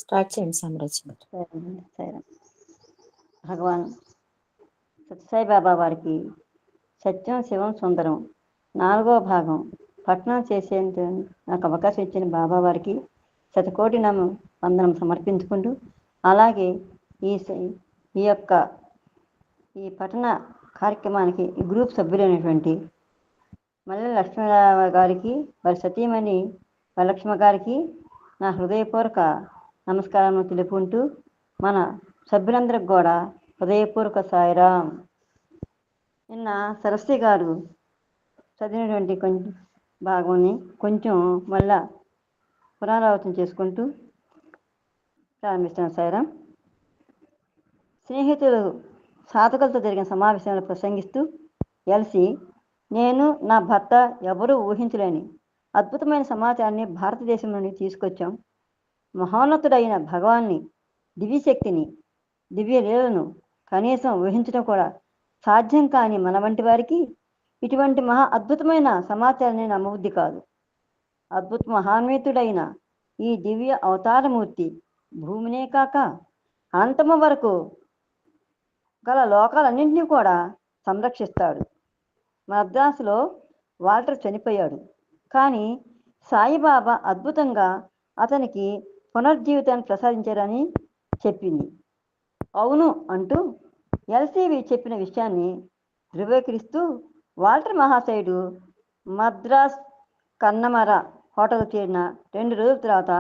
Start చేయండి సామ్రాజ్యం. సరేనండి, సరే. భగవాన్ సత్యసాయి బాబా వారికి సత్యం శివం సుందరం 4వ భాగం పఠనం చేసేందుకు నాకు అవకాశం ఇచ్చిన బాబా వారికి శతకోటి వందనం సమర్పించుకుంటూ, అలాగే ఈ యొక్క ఈ పఠన కార్యక్రమానికి ఈ గ్రూప్ సభ్యులైనటువంటి మల్లె లక్ష్మీరావు గారికి, వారి సతీమణి వరలక్ష్మ గారికి నా హృదయపూర్వక నమస్కారం తెలుపుకుంటూ, మన సభ్యులందరికి కూడా హృదయపూర్వక సాయిరాం. నిన్న సరస్వతి గారు చదివినటువంటి కొంచెం భాగంని కొంచెం మళ్ళా పునరావృతం చేసుకుంటూ ప్రారంభిస్తాను. సాయిరాం. స్నేహితులు సాధకులతో జరిగిన సమావేశంలో ప్రసంగిస్తూ ఎల్సి, నేను నా భర్త ఎవరూ ఊహించలేని అద్భుతమైన సమాచారాన్ని భారతదేశం నుండి తీసుకొచ్చాం. మహోన్నతుడైన భగవాన్ని, దివ్యశక్తిని, దివ్య లీలను కనీసం ఊహించడం కూడా సాధ్యం కాని మన వంటి వారికి ఇటువంటి మహా అద్భుతమైన సమాచారాన్ని నమ్మబుద్ధి కాదు. అద్భుత మహాన్వితుడైన ఈ దివ్య అవతారమూర్తి భూమినే కాక అనంతము వరకు గల లోకాలన్నింటినీ కూడా సంరక్షిస్తాడు. మద్రాసులో వాల్టర్ చనిపోయాడు, కానీ సాయిబాబా అద్భుతంగా అతనికి పునర్జీవితాన్ని ప్రసాదించారని చెప్పింది. అవును అంటూ ఎల్సివి చెప్పిన విషయాన్ని ధృవీకరిస్తూ వాల్టర్ మహాశయుడు మద్రాస్ కన్నమర హోటల్ చేరిన 2 రోజుల తర్వాత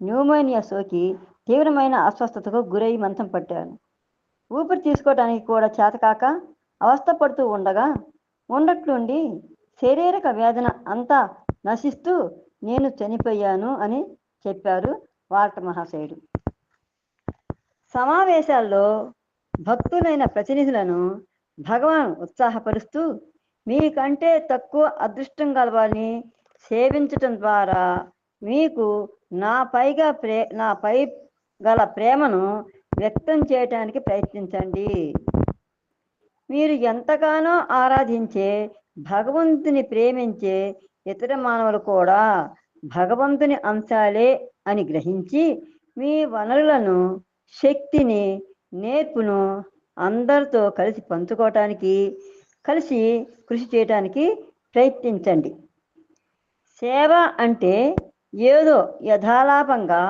న్యూమోనియా సోకి తీవ్రమైన అస్వస్థతకు గురై మంచం పట్టాడు. ఊపిరి తీసుకోవడానికి కూడా చేతకాక అవస్థపడుతూ ఉండగా ఉండట్లుండి శారీరక వేదన అంతా నశిస్తూ నేను చనిపోయాను అని చెప్పారు వాల్టర్ మహాశయుడు. సమావేశాల్లో భక్తులైన ప్రతినిధులను భగవాన్ ఉత్సాహపరుస్తూ, మీకంటే తక్కువ అదృష్టం గలవారిని సేవించటం ద్వారా మీకు నాపై గల ప్రేమను వ్యక్తం చేయటానికి ప్రయత్నించండి. మీరు ఎంతగానో ఆరాధించే భగవంతుని ప్రేమించే ఇతర మానవులు కూడా భగవంతుని అంశాలే అని గ్రహించి మీ వనరులను, శక్తిని, నేర్పును అందరితో కలిసి పంచుకోవటానికి, కలిసి కృషి చేయటానికి ప్రయత్నించండి. సేవ అంటే ఏదో యథాలాపంగా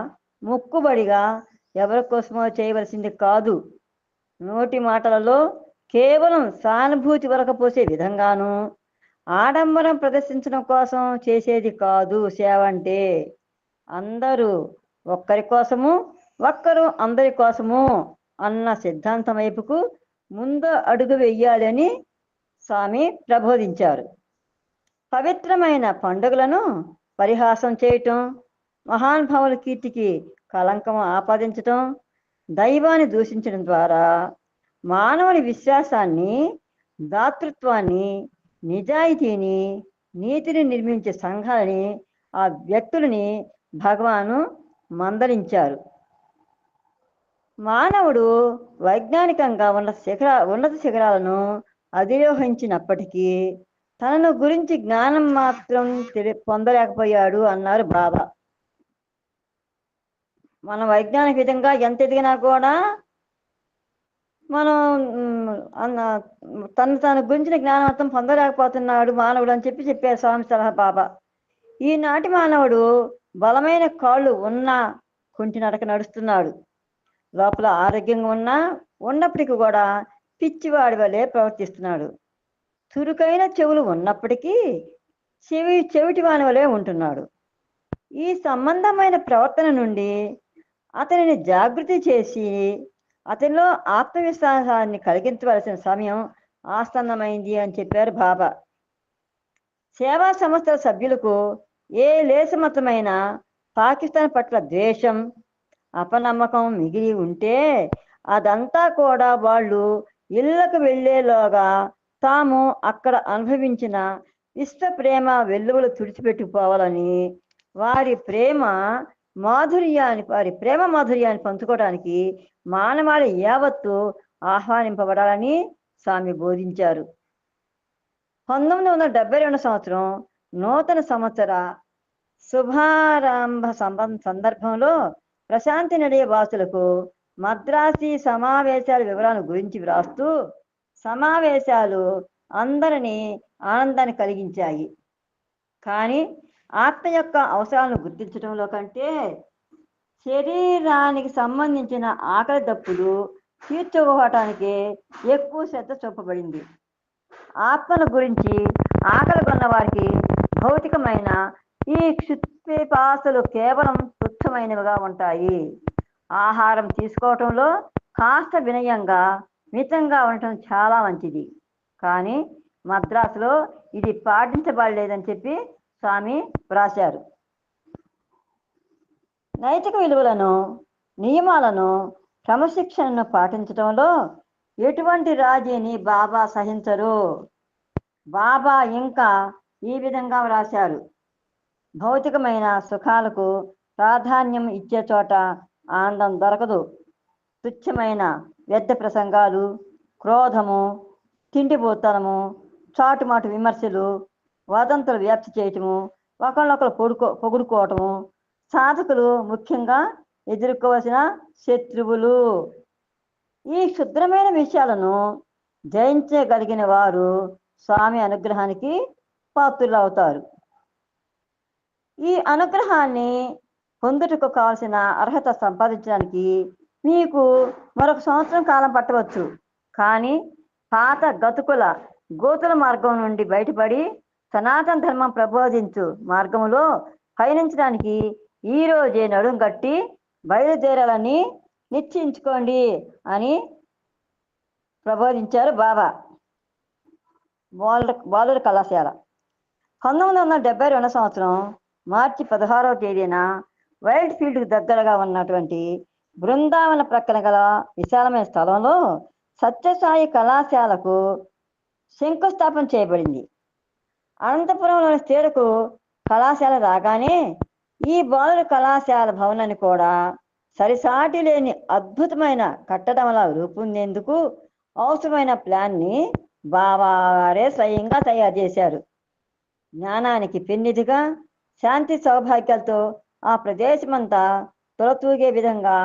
మొక్కుబడిగా ఎవరి కోసమో చేయవలసింది కాదు. నోటి మాటలలో కేవలం సానుభూతి వరకపోసే విధంగాను, ఆడంబరం ప్రదర్శించడం కోసం చేసేది కాదు. సేవ అంటే అందరూ ఒక్కరి కోసము, ఒక్కరు అందరి కోసము అన్న సిద్ధాంతం వైపుకు ముందు అడుగు వెయ్యాలని స్వామి ప్రబోధించారు. పవిత్రమైన పండుగలను పరిహాసం చేయటం, మహానుభావుల కీర్తికి కళంకం ఆపాదించటం, దైవాన్ని దూషించడం ద్వారా మానవుని విశ్వాసాన్ని, దాతృత్వాన్ని, నిజాయితీని, నీతిని నిర్మించే సంఘాలని, ఆ వ్యక్తులని భగవాను మందలించారు. మానవుడు వైజ్ఞానికంగా ఉన్నత శిఖరాలను అధిరోహించినప్పటికీ తనను గురించి జ్ఞానం మాత్రం పొందలేకపోయాడు అన్నారు బాబా. మనం వైజ్ఞానిక విధంగా ఎంత ఎదిగినా కూడా మనం తన గురించిన జ్ఞానం మొత్తం పొందలేకపోతున్నాడు మానవుడు అని చెప్పారు స్వామి సలహా బాబా. ఈనాటి మానవుడు బలమైన కాళ్ళు ఉన్నా కుంటి నడక నడుస్తున్నాడు. లోపల ఆరోగ్యంగా ఉన్నప్పటికీ కూడా పిచ్చివాడి వలె ప్రవర్తిస్తున్నాడు. చురుకైన చెవులు ఉన్నప్పటికీ చెవిటి వాని వలె ఉంటున్నాడు. ఈ సంబంధమైన ప్రవర్తన నుండి అతనిని జాగృతి చేసి అతనిలో ఆత్మవిశ్వాసాన్ని కలిగించవలసిన సమయం ఆసన్నమైంది అని చెప్పారు బాబా. సేవా సంస్థల సభ్యులకు ఏ లేశమతమైన పాకిస్తాన్ పట్ల ద్వేషం, అపనమ్మకం మిగిలి ఉంటే అదంతా కూడా వాళ్ళు ఇళ్లకు వెళ్ళేలోగా తాము అక్కడ అనుభవించిన విశ్వ ప్రేమ వెల్లువలు తుడిచిపెట్టుకోవాలని, వారి ప్రేమ మాధుర్యాన్ని పంచుకోవడానికి మానవాళి యావత్తు ఆహ్వానింపబడాలని స్వామి బోధించారు. 1972 సంవత్సరం నూతన సంవత్సర శుభారంభ సందర్భంలో ప్రశాంతి నిలయ వాసులకు మద్రాసి సమావేశాల వివరాల గురించి వ్రాస్తూ, సమావేశాలు అందరినీ ఆనందాన్ని కలిగించాయి. కానీ ఆత్మ యొక్క అవసరాలను గుర్తించడంలో కంటే శరీరానికి సంబంధించిన ఆకలి దప్పులు తీర్చుకోవటానికి ఎక్కువ శ్రద్ధ చూపబడింది. ఆత్మల గురించి ఆకలి కొన్న వారికి భౌతికమైన ఈ క్షుత్పిపాసలు కేవలం తుచ్చమైనవిగా ఉంటాయి. ఆహారం తీసుకోవటంలో కాస్త వినయంగా మితంగా ఉండటం చాలా మంచిది. కానీ మద్రాసులో ఇది పాటించబడలేదని చెప్పి స్వామి వ్రాశారు. నైతిక విలువలను, నియమాలను, క్రమశిక్షణను పాటించడంలో ఎటువంటి రాజీని బాబా సహించరు. బాబా ఇంకా ఈ విధంగా వ్రాశారు: భౌతికమైన సుఖాలకు ప్రాధాన్యం ఇచ్చే చోట ఆనందం దొరకదు. తుచ్చమైన వ్యర్థ ప్రసంగాలు, క్రోధము, తిండిపోతనము, చాటుమాటు విమర్శలు, వదంతులు వ్యాప్తి చేయటము, ఒకళ్ళొకరు పొగుడుకోవటము సాధకులు ముఖ్యంగా ఎదుర్కోవలసిన శత్రువులు. ఈ క్షుద్రమైన విషయాలను జయించగలిగిన వారు స్వామి అనుగ్రహానికి పాత్రులవుతారు. ఈ అనుగ్రహాన్ని పొందుటకు కావాల్సిన అర్హత సంపాదించడానికి మీకు మరొక సంవత్సరం కాలం పట్టవచ్చు. కానీ పాత గోతుల మార్గం నుండి బయటపడి సనాతన ధర్మం ప్రబోధించు మార్గంలో పయనించడానికి ఈ రోజే నడుం కట్టి బయలుదేరాలని నిశ్చయించుకోండి అని ప్రబోధించారు బాబా. బాలుర కళాశాల 1972 సంవత్సరం మార్చి 16వ తేదీన వైల్డ్ ఫీల్డ్కు దగ్గరగా ఉన్నటువంటి బృందావన ప్రక్కన గల విశాలమైన స్థలంలో సత్యసాయి కళాశాలకు శంకుస్థాపన చేయబడింది. అనంతపురంలోని స్త్రీలకు కళాశాల రాగానే ఈ బాలుర కళాశాల భవనాన్ని కూడా సరిసాటి లేని అద్భుతమైన కట్టడంలా రూపొందేందుకు అవసరమైన ప్లాన్ని బాబావారే స్వయంగా తయారు చేశారు. జ్ఞానానికి పెన్నిదిగా, శాంతి సౌభాగ్యాలతో ఆ ప్రదేశమంతా తొలతూగే విధంగా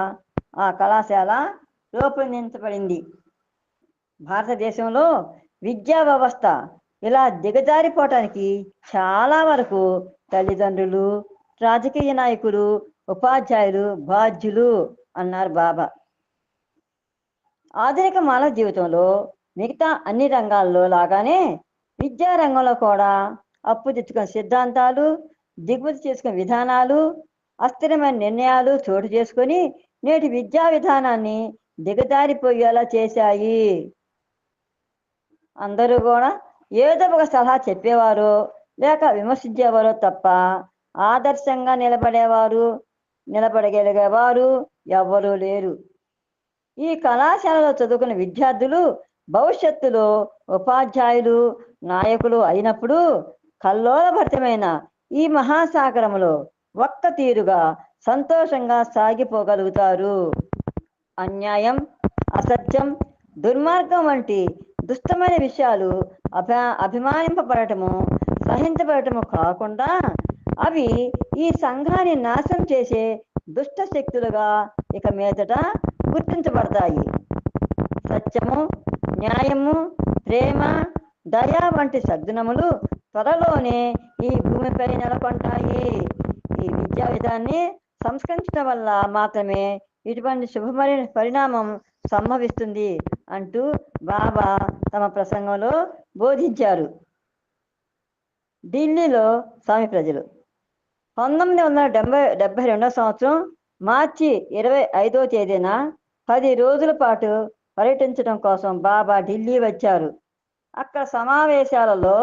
ఆ కళాశాల రూపొందించబడింది. భారతదేశంలో విద్యా వ్యవస్థ ఇలా దిగజారిపోవటానికి చాలా వరకు తల్లిదండ్రులు, రాజకీయ నాయకులు, ఉపాధ్యాయులు బాధ్యులు అన్నారు బాబా. ఆధునిక మానవ జీవితంలో మిగతా అన్ని రంగాల్లో లాగానే విద్యా రంగంలో కూడా అప్పు తెచ్చుకున్న సిద్ధాంతాలు, దిగుమతి చేసుకున్న విధానాలు, అస్థిరమైన నిర్ణయాలు చోటు చేసుకొని నేటి విద్యా విధానాన్ని దిగజారిపోయేలా చేశాయి. అందరూ కూడా ఏదో ఒక సలహా చెప్పేవారో లేక విమర్శించేవారో తప్ప ఆదర్శంగా నిలబడగలిగేవారు ఎవ్వరూ లేరు. ఈ కళాశాలలో చదువుకున్న విద్యార్థులు భవిష్యత్తులో ఉపాధ్యాయులు, నాయకులు అయినప్పుడు కల్లోలభరితమైన ఈ మహాసాగరంలో ఒక్క తీరుగా సంతోషంగా సాగిపోగలుగుతారు. అన్యాయం, అసత్యం, దుర్మార్గం వంటి దుష్టమైన విషయాలు అభిమానింపబడటము, సహించబడటము కాకుండా అవి ఈ సంఘాన్ని నాశనం చేసే దుష్ట శక్తులుగా ఇక మీదట గుర్తించబడతాయి. సత్యము, న్యాయము, ప్రేమ, దయ వంటి సద్గుణములు త్వరలోనే ఈ భూమిపై నెలకొంటాయి. ఈ విద్యా విధాన్ని సంస్కరించడం వల్ల మాత్రమే ఇటువంటి పరిణామం సంభవిస్తుంది అంటూ బాబా తమ ప్రసంగంలో బోధించారు. ఢిల్లీలో స్వామి ప్రజలు 1972 సంవత్సరం మార్చి 25వ తేదీన 10 రోజుల పాటు పర్యటించడం కోసం బాబా ఢిల్లీ వచ్చారు. అక్కడ సమావేశాలలో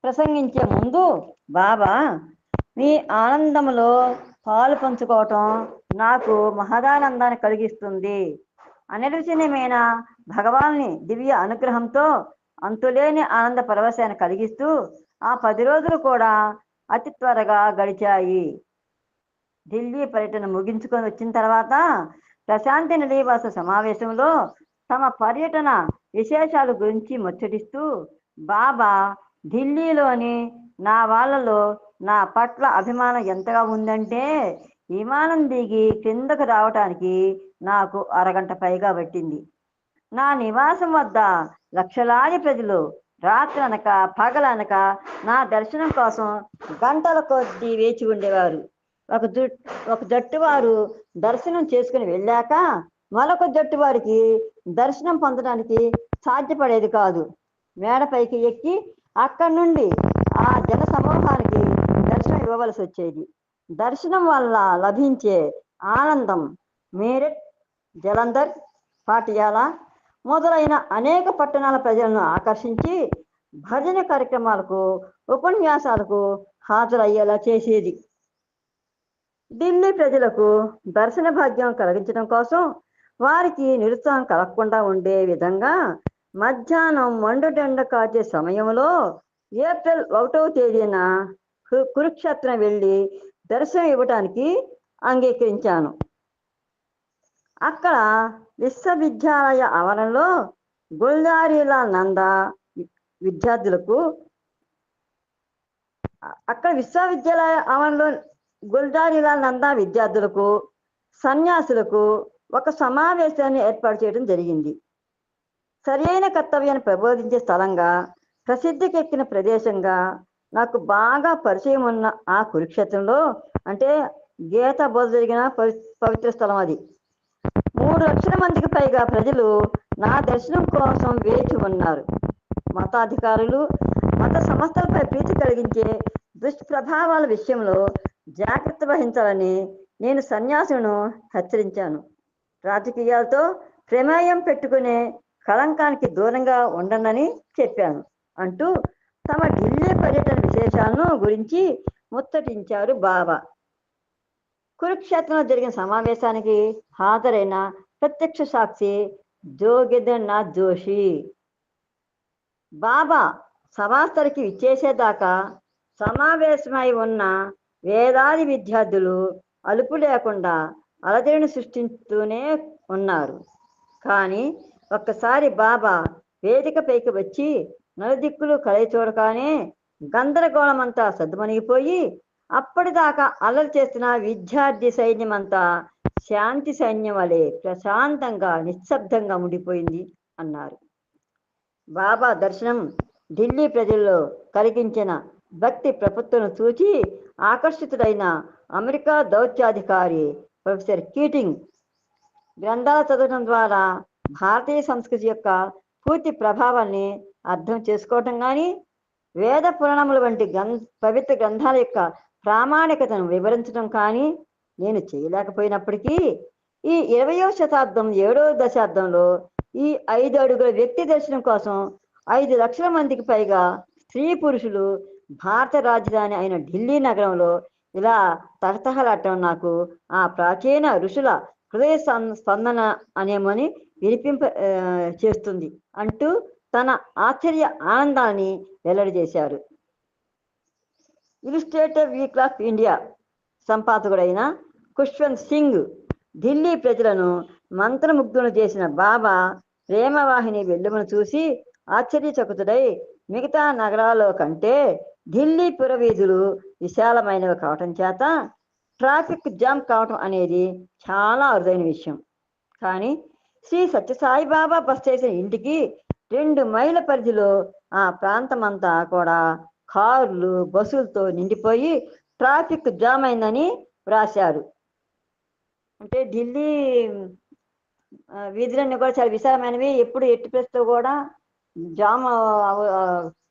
ప్రసంగించే ముందు బాబా, మీ ఆనందంలో పాలు పంచుకోవటం నాకు మహదానందాన్ని కలిగిస్తుంది. అనిర్వచనీయమైన భగవాన్ని దివ్య అనుగ్రహంతో అంతులేని ఆనంద పరవశాన్ని కలిగిస్తూ ఆ 10 రోజులు కూడా అతి త్వరగా గడిచాయి. ఢిల్లీ పర్యటన ముగించుకొని వచ్చిన తర్వాత ప్రశాంతి నిలయవాస సమావేశంలో తమ పర్యటన విశేషాల గురించి ముచ్చటిస్తూ బాబా, ఢిల్లీలోని నా వాళ్ళలో నా పట్ల అభిమానం ఎంతగా ఉందంటే విమానం దిగి కిందకు రావటానికి నాకు అరగంట పైగా పట్టింది. నా నివాసం వద్ద లక్షలాది ప్రజలు రాత్రనక పగలనక నా దర్శనం కోసం గంటల కొద్దీ వేచి ఉండేవారు. ఒక జట్టు వారు దర్శనం చేసుకుని వెళ్ళాక మరొక జట్టు వారికి దర్శనం పొందడానికి సాధ్యపడేది కాదు. మేడపైకి ఎక్కి అక్కడి నుండి ఆ జన సమూహానికి దర్శనం ఇవ్వవలసి వచ్చేది. దర్శనం వల్ల లభించే ఆనందం మీరట్, జలంధర్, పాటియాలా మొదలైన అనేక పట్టణాల ప్రజలను ఆకర్షించి భజన కార్యక్రమాలకు, ఉపన్యాసాలకు హాజరయ్యేలా చేసేది. ఢిల్లీ ప్రజలకు దర్శన భాగ్యం కలిగించడం కోసం వారికి నిరుత్సాహం కలగకుండా ఉండే విధంగా మధ్యాహ్నం మండుటెండ కాచే సమయంలో ఏప్రిల్ 1వ తేదీన కురుక్షేత్రం వెళ్ళి దర్శనం ఇవ్వటానికి అంగీకరించాను. అక్కడ విశ్వవిద్యాలయ ఆవరణలో గుల్జారీలాల్ నందా విద్యార్థులకు సన్యాసులకు ఒక సమావేశాన్ని ఏర్పాటు చేయడం జరిగింది. సరైన కర్తవ్యాన్ని ప్రబోధించే స్థలంగా, ప్రసిద్ధికెక్కిన ప్రదేశంగా నాకు బాగా పరిచయం ఉన్న ఆ కురుక్షేత్రంలో, అంటే గీత బోధ జరిగిన పవిత్ర స్థలం అది. 3 లక్షల మందికి పైగా ప్రజలు నా దర్శనం కోసం వేచి ఉన్నారు. మతాధికారులు, మత సంస్థలపై ప్రీతి కలిగించే దుష్ప్రభావాల విషయంలో జాగ్రత్త వహించాలని నేను సన్యాసులను హెచ్చరించాను. రాజకీయాలతో ప్రమేయం పెట్టుకునే కళంకానికి దూరంగా ఉండనని చెప్పాను అంటూ తమ ఢిల్లీ పర్యటన విశేషాలను గురించి ముచ్చటించారు బాబా. కురుక్షేత్రంలో జరిగిన సమావేశానికి హాజరైన ప్రత్యక్ష సాక్షి జోగేంద్రనాథ్ జోషి బాబా సభాస్థలికి ఇచ్చేసేదాకా సమావేశమై ఉన్న వేలాది విద్యార్థులు అలుపు లేకుండా అలజడిని సృష్టిస్తూనే ఉన్నారు. కానీ ఒక్కసారి బాబా వేదిక పైకి వచ్చి నలుదిక్కులు కలయి చూడగానే గందరగోళమంతా సద్దుమణిగిపోయి అప్పటిదాకా అల్లరి చేస్తున్న విద్యార్థి సైన్యమంతా శాంతి సైన్యం వలె ప్రశాంతంగా నిశ్శబ్దంగా ఉండిపోయింది అన్నారు. బాబా దర్శనం ఢిల్లీ ప్రజల్లో కలిగించిన భక్తి ప్రపత్తులను చూచి ఆకర్షితుడైన అమెరికా దౌత్యాధికారి ప్రొఫెసర్ కీటింగ్ గ్రంథాలు చదవడం ద్వారా భారతీయ సంస్కృతి యొక్క పూర్తి ప్రభావాన్ని అర్థం చేసుకోవటం కానీ, వేద పురాణముల వంటి పవిత్ర గ్రంథాల యొక్క ప్రామాణికతను వివరించడం కానీ నేను చేయలేకపోయినప్పటికీ ఈ 20వ శతాబ్దం 7వ దశాబ్దంలో ఈ 5 అడుగుల వ్యక్తి దర్శనం కోసం 5 లక్షల మందికి పైగా స్త్రీ పురుషులు భారత రాజధాని అయిన ఢిల్లీ నగరంలో ఇలా తహతహలాడటం నాకు ఆ ప్రాచీన ఋషుల హృదయ స్పందన అనేమని వినిపింప చేస్తుంది అంటూ తన ఆశ్చర్య ఆనందాన్ని వెల్లడి చేశారు. ఇలిస్ట్రేటెడ్ వీక్ ఆఫ్ ఇండియా సంపాదకుడైన ఖుష్వంత్ సింగ్ ఢిల్లీ ప్రజలను మంత్రముగ్ధులను చేసిన బాబా ప్రేమవాహిని వెల్లుమను చూసి ఆశ్చర్యచకితుడై మిగతా నగరాల్లో కంటే ఢిల్లీ పురవీధులు విశాలమైనవి కావటం చేత ట్రాఫిక్ జామ్ కావటం అనేది చాలా అరుదైన విషయం. కానీ శ్రీ సత్యసాయిబాబా బస్ స్టేషన్ ఇంటికి 2 మైళ్ళ పరిధిలో ఆ ప్రాంతమంతా కూడా కార్లు, బస్సులతో నిండిపోయి ట్రాఫిక్ జామ్ అయిందని వ్రాశారు. అంటే ఢిల్లీ వీధులన్నీ కూడా చాలా విశాలమైనవి, ఎప్పుడు ఎట్టి పరిస్థితిలో కూడా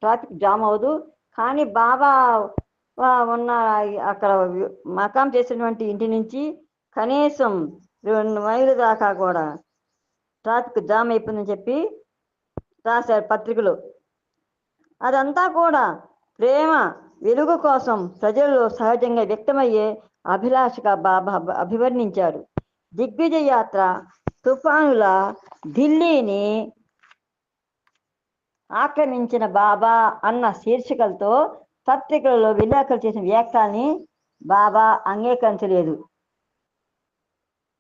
ట్రాఫిక్ జామ్ అవ్వదు. కానీ బాబా ఉన్న అక్కడ మకాం చేసినటువంటి ఇంటి నుంచి కనీసం 2 మైళ్ళ దాకా కూడా ట్రాఫిక్ జామ్ అయిపోయిందని చెప్పి రాశారు పత్రికలో. అదంతా కూడా ప్రేమ వెలుగు కోసం ప్రజల్లో సహజంగా వ్యక్తమయ్యే అభిలాషగా బాబా అభివర్ణించారు. దిగ్విజయ యాత్ర తుఫానుల ఢిల్లీని ఆక్రమించిన బాబా అన్న శీర్షికలతో పత్రికలలో విలేకరులు చేసిన వ్యాఖ్యల్ని బాబా అంగీకరించలేదు.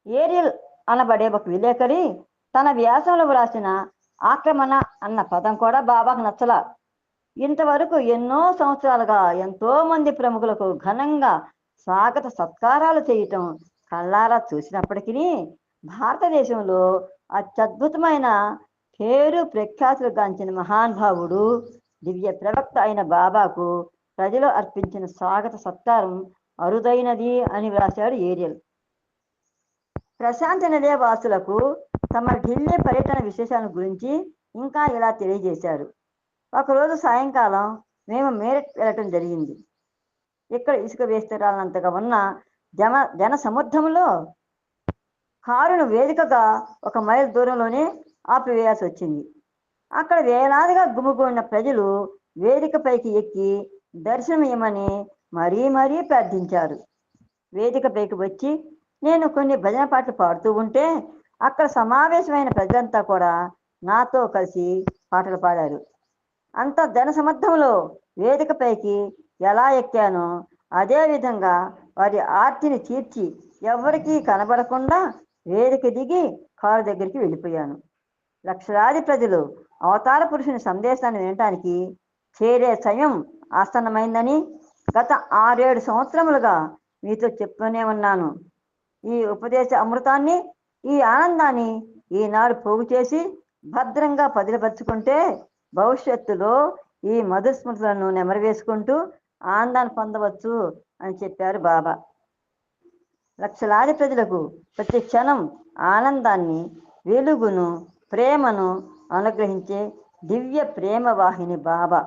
ఏరియల్ అనబడే ఒక విలేకరి తన వ్యాసంలో వ్రాసిన ఆక్రమణ అన్న పదం కూడా బాబాకు నచ్చల. ఇంతవరకు ఎన్నో సంవత్సరాలుగా ఎంతో మంది ప్రముఖులకు ఘనంగా స్వాగత సత్కారాలు చేయటం కళ్ళారా చూసినప్పటికీ భారతదేశంలో అత్యద్భుతమైన పేరు ప్రఖ్యాతులు గాంచిన మహానుభావుడు దివ్య ప్రవక్త అయిన బాబాకు ప్రజలు అర్పించిన స్వాగత సత్కారం అరుదైనది అని వ్రాశాడు ఏరియల్. ప్రశాంత నిలయ వాసులకు తమ ఢిల్లీ పర్యటన విశేషాల గురించి ఇంకా ఇలా తెలియజేశారు. ఒకరోజు సాయంకాలం మేము మేరట్ వెళ్ళటం జరిగింది. ఇక్కడ ఇసుక వేస్తే రాలంతగా ఉన్న జన సముద్రంలో కారును వేదికగా 1 మైల్ దూరంలోనే ఆపివేయాల్సి వచ్చింది. అక్కడ వేలాదిగా గుమిగూడిన ప్రజలు వేదికపైకి ఎక్కి దర్శనం ఇవ్వమని మరీ ప్రార్థించారు. వేదికపైకి వచ్చి నేను కొన్ని భజన పాటలు పాడుతూ ఉంటే అక్కడ సమావేశమైన ప్రజలంతా కూడా నాతో కలిసి పాటలు పాడారు. అంత జన సమర్థంలో వేదికపైకి ఎలా ఎక్కానో అదే విధంగా వారి ఆర్తిని తీర్చి ఎవరికీ కనబడకుండా వేదిక దిగి కారు దగ్గరికి వెళ్ళిపోయాను. లక్షలాది ప్రజలు అవతార పురుషుని సందేశాన్ని వినటానికి చేరే సమయం ఆసన్నమైందని గత 6-7 సంవత్సరములుగా మీతో చెప్తూనే ఉన్నాను. ఈ ఉపదేశ అమృతాన్ని, ఈ ఆనందాన్ని ఈనాడు పోగు చేసి భద్రంగా పదిలపరుచుకుంటే భవిష్యత్తులో ఈ మధుస్మృతులను నెమరవేసుకుంటూ ఆనందాన్ని పొందవచ్చు అని చెప్పారు బాబా. లక్షలాది ప్రజలకు ప్రతి క్షణం ఆనందాన్ని, వెలుగును, ప్రేమను అనుగ్రహించే దివ్య ప్రేమ వాహిని బాబా.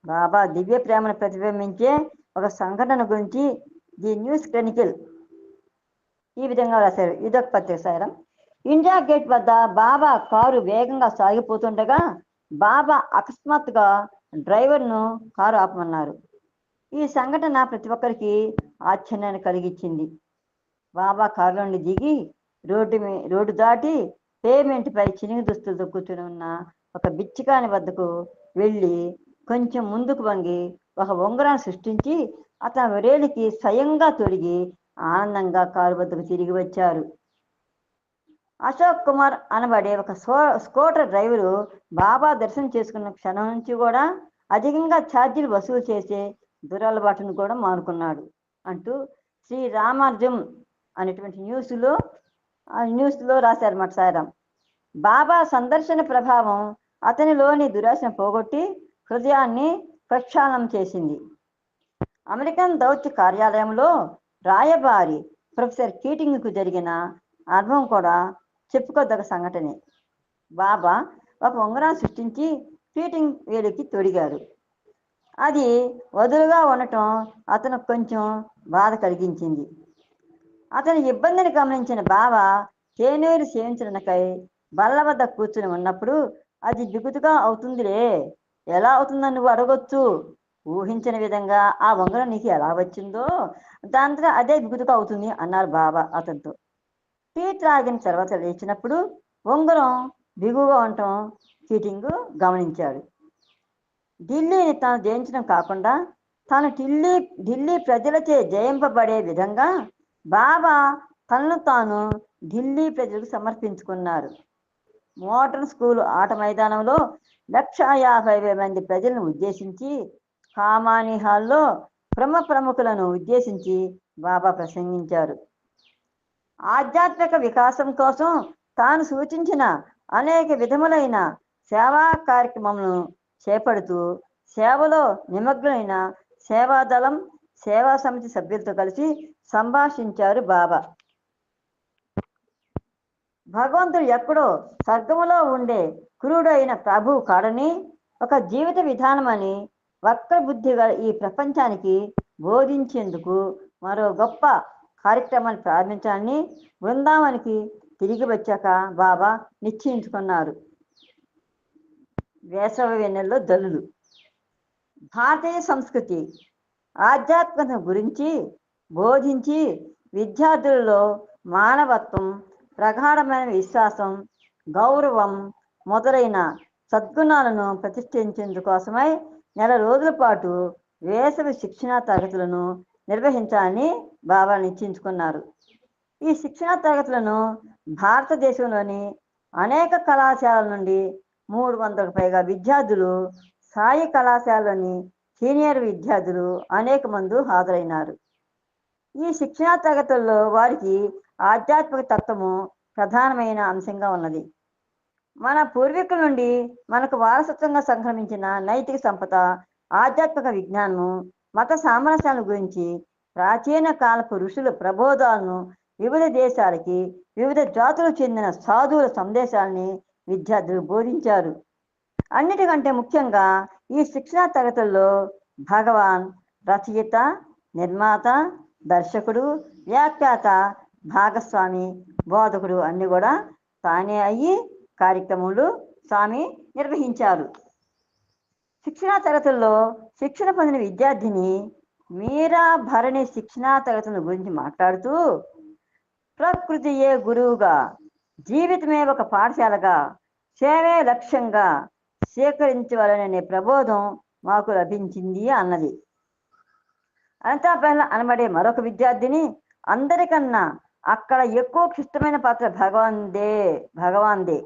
బాబా దివ్య ప్రేమను ప్రతిబింబించే ఒక సంఘటన గురించి ది న్యూస్ క్రానికల్ ఈ విధంగా రాశారు. ఇదొక పత్రిక సారం. ఇండియా గేట్ వద్ద బాబా కారు వేగంగా సాగిపోతుండగా బాబా అకస్మాత్తుగా డ్రైవర్ను కారు ఆపమన్నారు. ఈ సంఘటన ప్రతి ఒక్కరికి ఆశ్చర్యాన్ని కలిగించింది. బాబా కారులో నుండి దిగి రోడ్డు దాటి పేమెంట్ పై చినిగి దుస్తులతో కూర్చుని ఉన్న ఒక బిచ్చికాని వద్దకు వెళ్ళి కొంచెం ముందుకు వంగి ఒక ఉంగరాన్ని సృష్టించి అతని రేలికి స్వయంగా తొడిగి ఆనందంగా కారు వద్దకు తిరిగి వచ్చారు. అశోక్ కుమార్ అనబడే ఒక స్కూటర్ డ్రైవరు బాబా దర్శనం చేసుకున్న క్షణం నుంచి కూడా అధికంగా ఛార్జీలు వసూలు చేసే దురలవాటును కూడా మానుకున్నాడు అంటూ శ్రీ రామార్జం అనేటువంటి న్యూస్లో రాశారన్నమాట సారం. బాబా సందర్శన ప్రభావం అతనిలోని దురాశను పోగొట్టి హృదయాన్ని ప్రక్షాళనం చేసింది. అమెరికన్ దౌత్య కార్యాలయంలో రాయబారి ప్రొఫెసర్ కీటింగ్కు జరిగిన అనుభవం కూడా చెప్పుకోదగ్గ సంఘటనే. బాబా ఒక ఉంగరాన్ని సృష్టించి కీటింగ్ వేలికి తొడిగారు. అది వదులుగా ఉండటం అతను కొంచెం బాధ కలిగించింది. అతని ఇబ్బందిని గమనించిన బాబా తేనీరు సేవించడానికై బల్ల వద్ద కూర్చుని ఉన్నప్పుడు అది బిగుతుగా అవుతుందిలే, ఎలా అవుతుందని నువ్వు అడగొచ్చు, ఊహించిన విధంగా ఆ ఉంగరం నీకు ఎలా వచ్చిందో దాంతో అదే బిగుతుగా అవుతుంది అన్నారు బాబా అతనితో. టీ త్రాగిన తర్వాత లేచినప్పుడు ఉంగరం బిగుగా ఉండటం కీటింగు గమనించాడు. ఢిల్లీని తాను జయించడం కాకుండా తాను ఢిల్లీ ప్రజలచే జయింపబడే విధంగా బాబా తనను తాను ఢిల్లీ ప్రజలకు సమర్పించుకున్నారు. మోడర్న్ స్కూల్ ఆట మైదానంలో 150,000 మంది ప్రజలను ఉద్దేశించి, కామాని హాల్లో ప్రముఖులను ఉద్దేశించి బాబా ప్రసంగించారు. ఆధ్యాత్మిక వికాసం కోసం తాను సూచించిన అనేక విధములైన సేవా కార్యక్రమములను చేపడుతూ సేవలో నిమగ్నమైన సేవాదళం, సేవా సమితి సభ్యులతో కలిసి సంభాషించారు బాబా. భగవంతుడు ఎక్కడో స్వర్గములో ఉండే క్రూడైన ప్రభువు కాడని, ఒక జీవిత విధానమని వక్ర బుద్ధిగా ఈ ప్రపంచానికి బోధించేందుకు మరో గొప్ప కార్యక్రమాన్ని ప్రారంభించాలని బృందావనికి తిరిగి వచ్చాక బాబా నిశ్చయించుకున్నారు. వేసవి వెన్నెల్లో దళులు. భారతీయ సంస్కృతి ఆధ్యాత్మికత గురించి బోధించి విద్యార్థులలో మానవత్వం, ప్రగాఢమైన విశ్వాసం, గౌరవం మొదలైన సద్గుణాలను ప్రతిష్ఠించేందుకోసమై 4 రోజుల పాటు వేసవి శిక్షణా తరగతులను నిర్వహించాలని బాబా నిశ్చయించుకున్నారు. ఈ శిక్షణా తరగతులను భారతదేశంలోని అనేక కళాశాలల నుండి 300కు పైగా విద్యార్థులు సాయి కళాశాలలోని సీనియర్ విద్యార్థులు అనేక మంది హాజరైనారు. ఈ శిక్షణా తరగతుల్లో వారికి ఆధ్యాత్మిక తత్వము ప్రధానమైన అంశంగా ఉన్నది. మన పూర్వీకుల నుండి మనకు వారసత్వంగా సంక్రమించిన నైతిక సంపద, ఆధ్యాత్మిక విజ్ఞానము, మత సామరస్యాల గురించి ప్రాచీన కాలపు ఋషుల ప్రబోధాలను వివిధ దేశాలకి, వివిధ జాతులకు చెందిన సాధువుల సందేశాలని విద్యార్థులు బోధించారు. అన్నిటికంటే ముఖ్యంగా ఈ శిక్షణా తరగతుల్లో భగవాన్ రచయిత, నిర్మాత, దర్శకుడు, వ్యాఖ్యాత, భాగస్వామి, బోధకుడు అన్ని కూడా తానే అయ్యి కార్యక్రమాలు స్వామి నిర్వహించారు. శిక్షణా తరగతుల్లో శిక్షణ పొందిన విద్యార్థిని మీరా భరణి శిక్షణా తరగతుల గురించి మాట్లాడుతూ, ప్రకృతియే గురువుగా, జీవితమే ఒక పాఠశాలగా, సేవే లక్ష్యంగా స్వీకరించవాలనే ప్రబోధం మాకు లభించింది అన్నది. అనంతపల్లి అనబడే మరొక విద్యార్థిని, అందరికన్నా అక్కడ ఎక్కువ క్లిష్టమైన పాత్ర భగవాన్దే.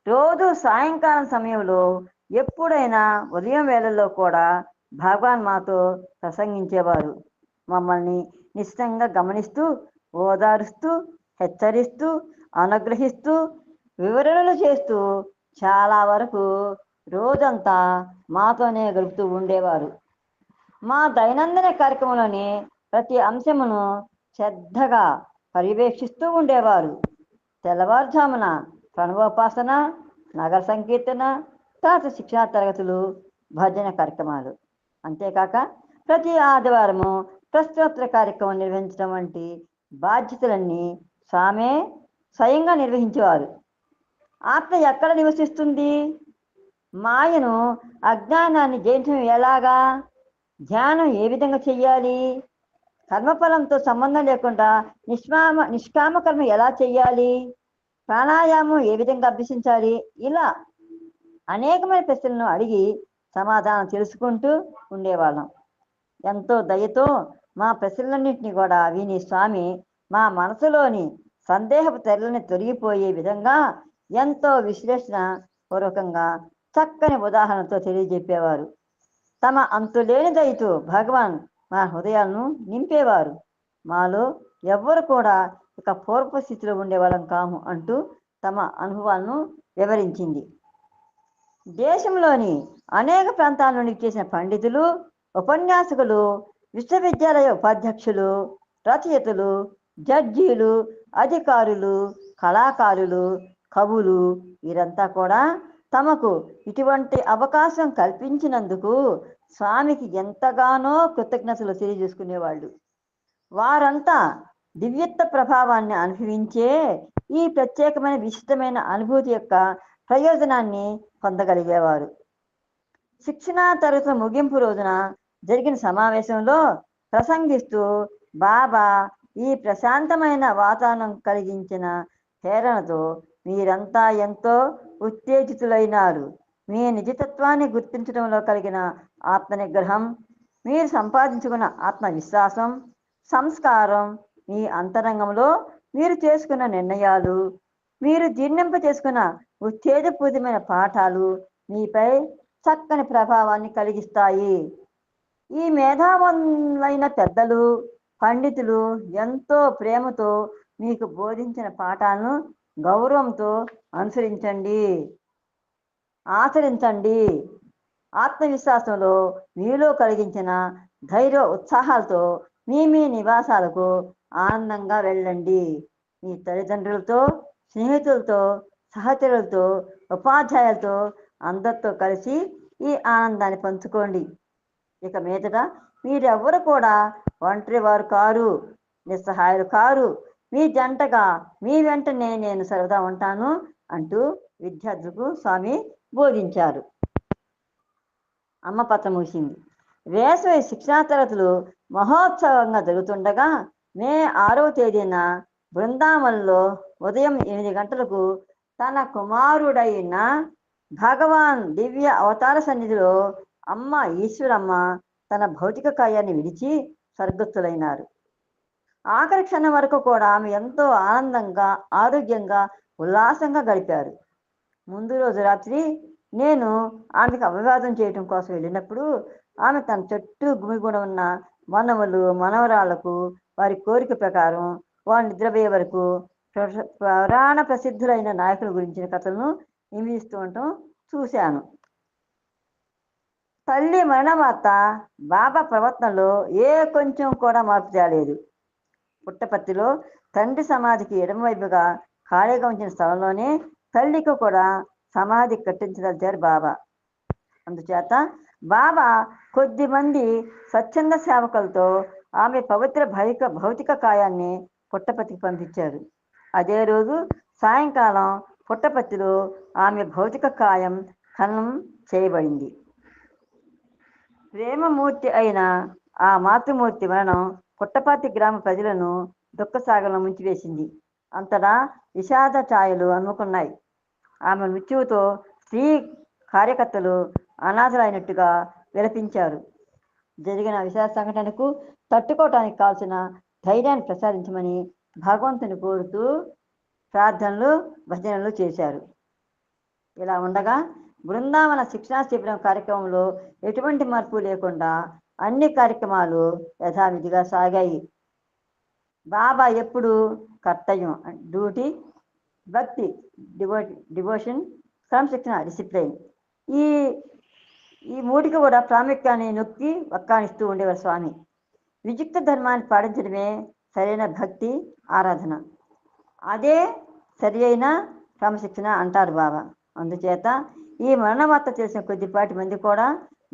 రోజు సాయంకాలం సమయంలో ఎప్పుడైనా ఉదయం వేళల్లో కూడా భగవాన్ మాతో ప్రసంగించేవారు. మమ్మల్ని నిశ్చితంగా గమనిస్తూ, ఓదారుస్తూ, హెచ్చరిస్తూ, అనుగ్రహిస్తూ, వివరణలు చేస్తూ చాలా వరకు రోజంతా మాతోనే గడుపుతూ ఉండేవారు. మా దైనందిన కార్యక్రమంలోని ప్రతి అంశమును శ్రద్ధగా పర్యవేక్షిస్తూ ఉండేవారు. తెల్లవారుజామున ప్రణవోపాసన, నగర సంకీర్తన, తర్వాత శిక్షణా తరగతులు, భజన కార్యక్రమాలు. అంతేకాక ప్రతి ఆదివారము ప్రశ్నోత్తర కార్యక్రమం నిర్వహించడం వంటి బాధ్యతలన్నీ స్వామే స్వయంగా నిర్వహించేవారు. ఆత్మ ఎక్కడ నివసిస్తుంది? మాయను, అజ్ఞానాన్ని జయించడం ఎలాగా? ధ్యానం ఏ విధంగా చెయ్యాలి? కర్మఫలంతో సంబంధం లేకుండా నిష్కామ కర్మ ఎలా చెయ్యాలి? ప్రాణాయామం ఏ విధంగా అభ్యసించాలి? ఇలా అనేకమైన ప్రశ్నలను అడిగి సమాధానం తెలుసుకుంటూ ఉండేవాళ్ళం. ఎంతో దయతో మా ప్రశ్నలన్నింటినీ కూడా విని స్వామి మా మనసులోని సందేహపు తెరలని తొలగిపోయే విధంగా ఎంతో విశ్లేషణ పూర్వకంగా చక్కని ఉదాహరణతో తెలియజెప్పేవారు. తమ అంతులేని దయతో భగవాన్ మా హృదయాలను నింపేవారు. మాలో ఎవ్వరు కూడా ఇక పూర్వ స్థితిలో ఉండేవాళ్ళం కాము అంటూ తమ అనుభవాలను వివరించింది. దేశంలోని అనేక ప్రాంతాల నుండి చేసిన పండితులు, ఉపన్యాసకులు, విశ్వవిద్యాలయ ఉపాధ్యక్షులు, రచయితలు, జడ్జీలు, అధికారులు, కళాకారులు, కవులు వీరంతా కూడా తమకు ఇటువంటి అవకాశం కల్పించినందుకు స్వామికి ఎంతగానో కృతజ్ఞతలు తెలియజేసుకునేవాళ్ళు. వారంతా దివ్యత్వ ప్రభావాన్ని అనుభవించే ఈ ప్రత్యేకమైన విశిష్టమైన అనుభూతి యొక్క ప్రయోజనాన్ని పొందగలిగేవారు. శిక్షణా తరగతుల ముగింపు రోజున జరిగిన సమావేశంలో ప్రసంగిస్తూ బాబా ఈ ప్రశాంతమైన వాతావరణం కలిగించిన ప్రేరణతో మీరంతా ఎంతో ఉత్తేజితులైనారు. మీ నిజతత్వాన్ని గుర్తించడంలో కలిగిన ఆత్మనిగ్రహం, మీరు సంపాదించుకున్న ఆత్మవిశ్వాసం, సంస్కారం, మీ అంతరంగంలో మీరు చేసుకున్న నిర్ణయాలు, మీరు జీర్ణింప చేసుకున్న ఉత్తేజపూరితమైన పాఠాలు మీపై చక్కని ప్రభావాన్ని కలిగిస్తాయి. ఈ మేధావులైన పెద్దలు, పండితులు ఎంతో ప్రేమతో మీకు బోధించిన పాఠాలను గౌరవంతో అనుసరించండి, ఆచరించండి. ఆత్మవిశ్వాసంలో మీలో కలిగించిన ధైర్య ఉత్సాహాలతో మీ నివాసాలకు ఆనందంగా వెళ్ళండి. మీ తల్లిదండ్రులతో, స్నేహితులతో, సహచరులతో, ఉపాధ్యాయులతో అందరితో కలిసి ఈ ఆనందాన్ని పంచుకోండి. ఇక మీదట మీరెవ్వరు కూడా ఒంటరి వారు కారు, నిస్సహాయులు కారు. మీ జంటగా మీ వెంటనే నేను సరదా ఉంటాను అంటూ విద్యార్థులకు స్వామి బోధించారు. అమ్మ పత్రం ముగిసింది. వేసవి శిక్షణా తరగతులు మహోత్సవంగా జరుగుతుండగా మే 6వ తేదీన బృందావనంలో ఉదయం 8 గంటలకు తన కుమారుడైన భగవాన్ దివ్య అవతార సన్నిధిలో అమ్మ ఈశ్వరమ్మ తన భౌతిక కాయాన్ని విడిచి స్వర్గస్థులైనారు. ఆఖరి క్షణం వరకు కూడా ఆమె ఎంతో ఆనందంగా, ఆరోగ్యంగా, ఉల్లాసంగా గడిపారు. ముందు రోజు రాత్రి నేను ఆమెకు అభివాదం చేయటం కోసం వెళ్ళినప్పుడు ఆమె తన చుట్టూ గుమిగూడ ఉన్న మనవలు మనవరాళ్లకు వారి కోరిక ప్రకారం వారు నిద్రపోయే వరకు పురాణ ప్రసిద్ధులైన నాయకుల గురించిన కథలను నిమిస్తూ ఉండటం చూశాను. తల్లి మరణ వార్త బాబా ప్రవర్తనలో ఏ కొంచెం కూడా మార్పు తేలేదు. పుట్టపర్తిలో తండ్రి సమాధికి ఎడమవైపుగా ఖాళీగా ఉంచిన స్థలంలోనే తల్లికి కూడా సమాధి కట్టించదలిచారు బాబా. అందుచేత బాబా కొద్ది మంది స్వచ్ఛంద సేవకులతో ఆమె పవిత్ర భౌతిక కాయాన్ని పుట్టపర్తికి పంపించారు. అదే రోజు సాయంకాలం పుట్టపర్తిలో ఆమె భౌతిక కాయం ఖననం చేయబడింది. ప్రేమమూర్తి అయిన ఆ మాతృమూర్తి మరణం పుట్టపర్తి గ్రామ ప్రజలను దుఃఖసాగరంలో ముంచివేసింది. అంతటా విషాద ఛాయలు అమ్ముకున్నాయి. ఆమె మృత్యువుతో స్త్రీ కార్యకర్తలు అనాథలైనట్టుగా విలపించారు. జరిగిన విషాద సంఘటనకు తట్టుకోవటానికి కావాల్సిన ధైర్యాన్ని ప్రసాదించమని భగవంతుని కోరుతూ ప్రార్థనలు భజనలు చేశారు. ఇలా ఉండగా బృందావన శిక్షణా శిబిరం కార్యక్రమంలో ఎటువంటి మార్పు లేకుండా అన్ని కార్యక్రమాలు యథావిధిగా సాగాయి. బాబా ఎప్పుడు కర్తవ్యం, డ్యూటీ, భక్తి, డివోషన్, క్రమశిక్షణ, డిసిప్లైన్, ఈ ఈ మూడికి కూడా ప్రాముఖ్యాన్ని నొక్కి వక్కానిస్తూ ఉండేవారు స్వామి. వియుక్త ధర్మాన్ని పాటించడమే సరైన భక్తి ఆరాధన, అదే సరి అయిన క్రమశిక్షణ అంటారు బాబా. అందుచేత ఈ మరణ వార్త తెలిసిన కొద్దిపాటి మంది కూడా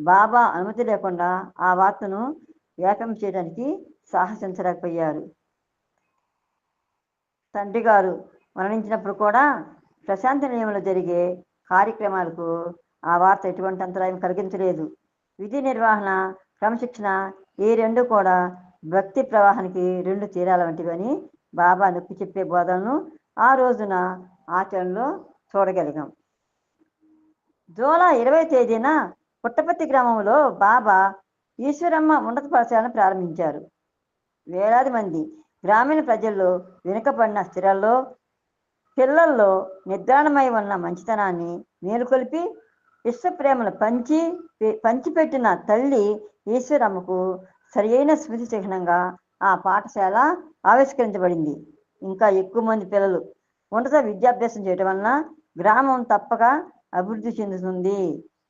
బాబా అనుమతి లేకుండా ఆ వార్తను వ్యాప్యం చేయడానికి సాహసించలేకపోయారు. తండ్రి గారు మరణించినప్పుడు కూడా ప్రశాంతి నిలయంలో జరిగే కార్యక్రమాలకు ఆ వార్త ఎటువంటి అంతరాయం కలిగించలేదు. విధి నిర్వహణ, క్రమశిక్షణ ఈ రెండు కూడా భక్తి ప్రవాహానికి రెండు తీరాల వంటివని బాబా నొక్కి చెప్పే బోధనను ఆ రోజున ఆచరణలో చూడగలిగాం. జూలై 20 తేదీన పుట్టపర్తి గ్రామంలో బాబా ఈశ్వరమ్మ ఉన్నత పాఠశాలను ప్రారంభించారు. వేలాది మంది గ్రామీణ ప్రజల్లో వెనుకబడిన స్థిరాల్లో పిల్లల్లో నిద్రాణమై ఉన్న మంచితనాన్ని మేలుకొల్పి విశ్వప్రేమను పంచిపెట్టిన తల్లి ఈశ్వరమ్మకు సరి అయిన స్మృతి చిహ్నంగా ఆ పాఠశాల ఆవిష్కరించబడింది. ఇంకా ఎక్కువ మంది పిల్లలు ఉన్నత విద్యాభ్యాసం చేయడం వలన గ్రామం తప్పక అభివృద్ధి చెందుతుంది.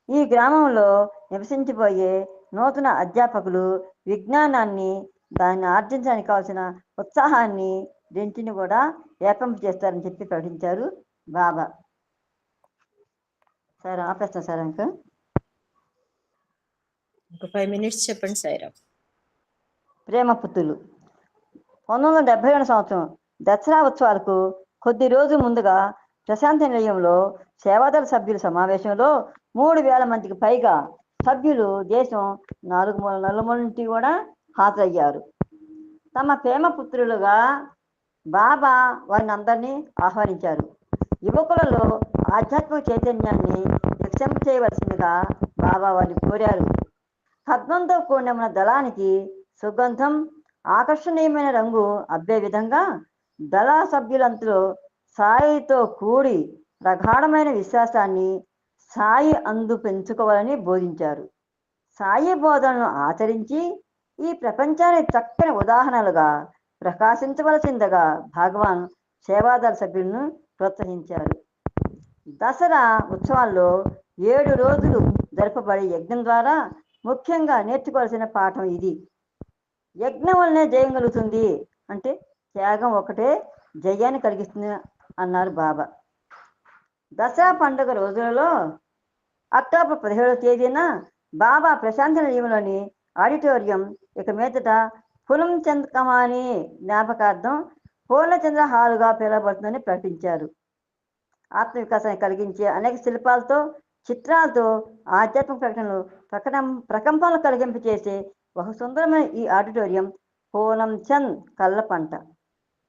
ఈ గ్రామంలో నివసించిపోయే నూతన అధ్యాపకులు విజ్ఞానాన్ని, దాన్ని ఆర్జించడానికి కావాల్సిన ఉత్సాహాన్ని రెంటిని కూడా ఏర్పంపు చేస్తారని చెప్పి ప్రకటించారు బాబా. Sir ఆపేస్తాం sir. ఇంకా 5 minutes చెప్పండి సాయిరామ్. ప్రేమపుత్రులు 1972 సంవత్సరం దసరా ఉత్సవాలకు కొద్ది రోజు ముందుగా ప్రశాంతి నిలయంలో సేవాదళ సభ్యుల సమావేశంలో 3000 మందికి పైగా సభ్యులు దేశం నలుమూల నుండి కూడా హాజరయ్యారు. తమ ప్రేమపుత్రులుగా బాబా వారిని అందరినీ ఆహ్వానించారు. యువకులలో ఆధ్యాత్మిక చైతన్యాన్ని వ్యక్తం చేయవలసిందిగా బాబా వారిని కోరారు. పద్మంతో కూడిన మన దళానికి సుగంధం, ఆకర్షణీయమైన రంగు అబ్బే విధంగా దళ సభ్యులంతలో సాయితో కూడి ప్రగాఢమైన విశ్వాసాన్ని సాయి అందు పెంచుకోవాలని బోధించారు. సాయి బోధనను ఆచరించి ఈ ప్రపంచానికి చక్కని ఉదాహరణలుగా ప్రకాశించవలసిందిగా భగవాన్ సేవాదళ సభ్యులను ప్రోత్సహించారు. దసరా ఉత్సవాల్లో 7 రోజులు జరపబడే యజ్ఞం ద్వారా ముఖ్యంగా నేర్చుకోవాల్సిన పాఠం ఇది. యజ్ఞం వల్లనే జయం కలుగుతుంది అంటే త్యాగం ఒకటే జయాన్ని కలిగిస్తుంది అన్నారు బాబా. దసరా పండుగ రోజులలో అక్టోబర్ 17వ తేదీన బాబా ప్రశాంతి నిలయంలోని ఆడిటోరియం ఇక మీదట పులంచంద్ కమాని జ్ఞాపకార్థం పూర్ణచంద్ర హాలుగా పిలువబడుతుందని ప్రకటించారు. ఆత్మవికాసాన్ని కలిగించే అనేక శిల్పాలతో, చిత్రాలతో ఆధ్యాత్మిక ప్రకంపనలు కలిగింపు చేసే ఒక సుందరమైన ఈ ఆడిటోరియం పూలంచంద్ కళ్ళపంట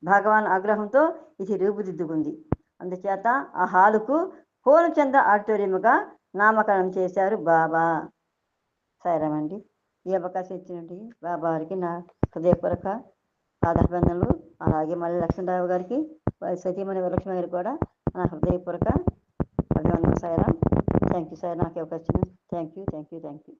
భగవాన్ ఆగ్రహంతో ఇది రూపుదిద్దుకుంది. అందుచేత ఆ హాలుకు పూర్ణచంద్ర ఆడిటోరియంగా నామకరణం చేశారు బాబా. సరేమండి, ఈ అవకాశం ఇచ్చినట్టు బాబా వారికి నా హృదయపూర్వక పాదాభివందనలు. అలాగే మళ్ళీ లక్ష్మణరావు గారికి, వారి సతీమణి వరలక్ష్మి గారికి కూడా నా హృదయపూర్వక అభివందనలు. సాయిరాం. థ్యాంక్ యూ సార్, నాకు అవకాశం. Thank you.